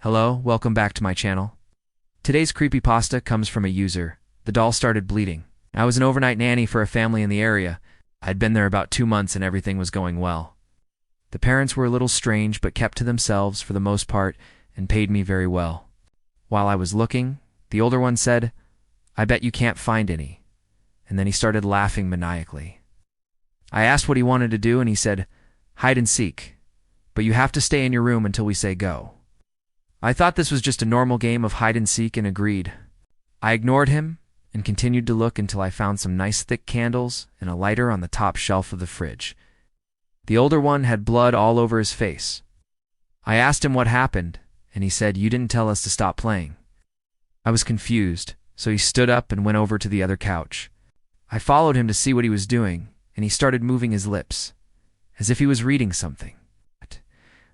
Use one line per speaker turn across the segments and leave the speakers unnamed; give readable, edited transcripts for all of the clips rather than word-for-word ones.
Hello, welcome back to my channel. Today's creepypasta comes from a user. The doll started bleeding. I was an overnight nanny for a family in the area. I'd been there about 2 months and everything was going well. The parents were a little strange but kept to themselves for the most part and paid me very well. While I was looking, the older one said, "I bet you can't find any." And then he started laughing maniacally. I asked what he wanted to do and he said, "Hide and seek, but you have to stay in your room until we say go." I thought this was just a normal game of hide and seek and agreed. I ignored him and continued to look until I found some nice thick candles and a lighter on the top shelf of the fridge. The older one had blood all over his face. I asked him what happened, and he said, "You didn't tell us to stop playing." I was confused, so he stood up and went over to the other couch. I followed him to see what he was doing, and he started moving his lips, as if he was reading something.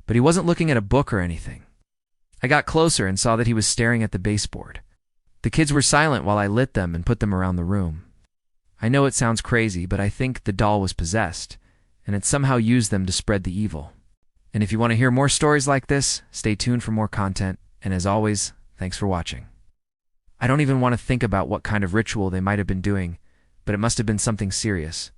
But he wasn't looking at a book or anything. I got closer and saw that he was staring at the baseboard. The kids were silent while I lit them and put them around the room. I know it sounds crazy, but I think the doll was possessed, and it somehow used them to spread the evil. And if you want to hear more stories like this, stay tuned for more content, and as always, thanks for watching. I don't even want to think about what kind of ritual they might have been doing, but it must have been something serious.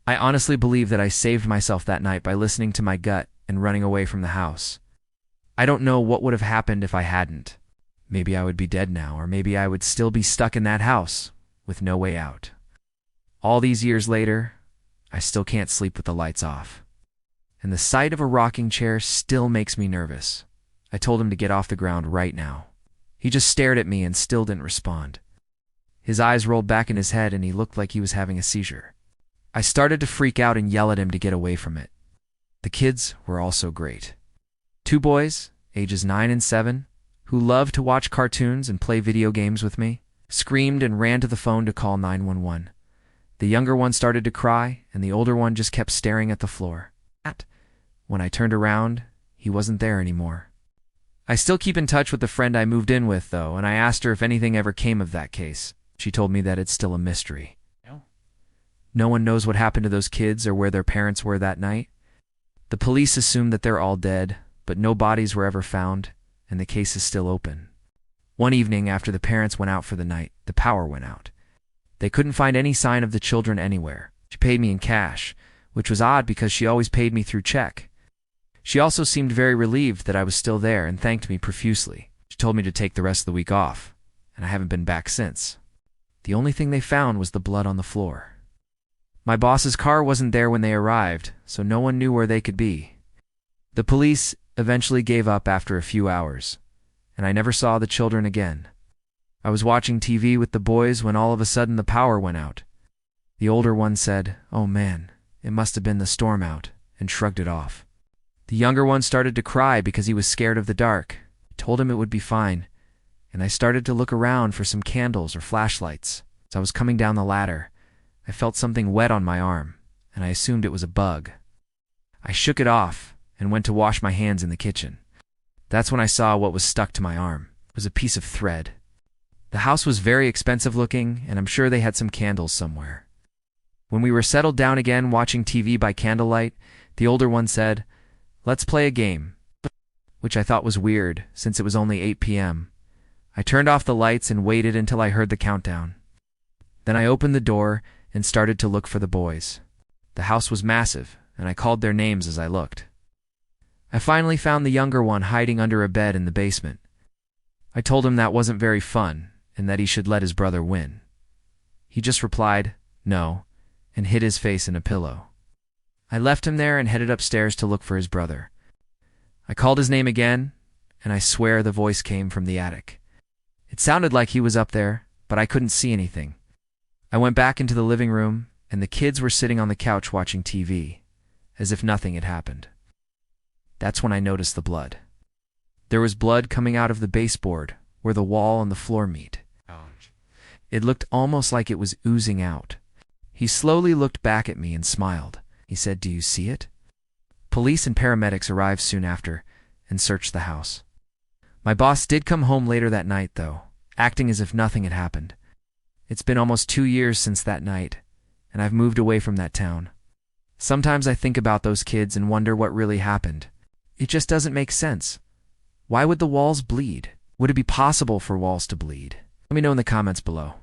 I honestly believe that I saved myself that night by listening to my gut and running away from the house. I don't know what would have happened if I hadn't. Maybe I would be dead now, or maybe I would still be stuck in that house with no way out. All these years later, I still can't sleep with the lights off. And the sight of a rocking chair still makes me nervous. I told him to get off the ground right now. He just stared at me and still didn't respond. His eyes rolled back in his head and he looked like he was having a seizure. I started to freak out and yell at him to get away from it. The kids were also great. 2 boys, ages 9 and 7, who loved to watch cartoons and play video games with me, screamed and ran to the phone to call 911. The younger one started to cry, and the older one just kept staring at the floor. When I turned around, he wasn't there anymore. I still keep in touch with the friend I moved in with, though, and I asked her if anything ever came of that case. She told me that it's still a mystery. No one knows what happened to those kids or where their parents were that night. The police assume that they're all dead, but no bodies were ever found, and the case is still open. One evening after the parents went out for the night, the power went out. They couldn't find any sign of the children anywhere. She paid me in cash, which was odd because she always paid me through check. She also seemed very relieved that I was still there and thanked me profusely. She told me to take the rest of the week off, and I haven't been back since. The only thing they found was the blood on the floor. My boss's car wasn't there when they arrived, so no one knew where they could be. The police eventually gave up after a few hours, and I never saw the children again. I was watching TV with the boys when all of a sudden the power went out. The older one said, "Oh man, it must have been the storm out," and shrugged it off. The younger one started to cry because he was scared of the dark. I told him it would be fine, and I started to look around for some candles or flashlights. As I was coming down the ladder, I felt something wet on my arm, and I assumed it was a bug. I shook it off and went to wash my hands in the kitchen. That's when I saw what was stuck to my arm. It was a piece of thread. The house was very expensive looking, and I'm sure they had some candles somewhere. When we were settled down again watching TV by candlelight, the older one said, "Let's play a game," which I thought was weird since it was only 8 p.m. I turned off the lights and waited until I heard the countdown. Then I opened the door and started to look for the boys. The house was massive, and I called their names as I looked. I finally found the younger one hiding under a bed in the basement. I told him that wasn't very fun and that he should let his brother win. He just replied, "No," and hid his face in a pillow. I left him there and headed upstairs to look for his brother. I called his name again, and I swear the voice came from the attic. It sounded like he was up there, but I couldn't see anything. I went back into the living room, and the kids were sitting on the couch watching TV, as if nothing had happened. That's when I noticed the blood. There was blood coming out of the baseboard where the wall and the floor meet. It looked almost like it was oozing out. He slowly looked back at me and smiled. He said, "Do you see it?" Police and paramedics arrived soon after and searched the house. My boss did come home later that night, though, acting as if nothing had happened. It's been almost 2 years since that night, and I've moved away from that town. Sometimes I think about those kids and wonder what really happened. It just doesn't make sense. Why would the walls bleed? Would it be possible for walls to bleed? Let me know in the comments below.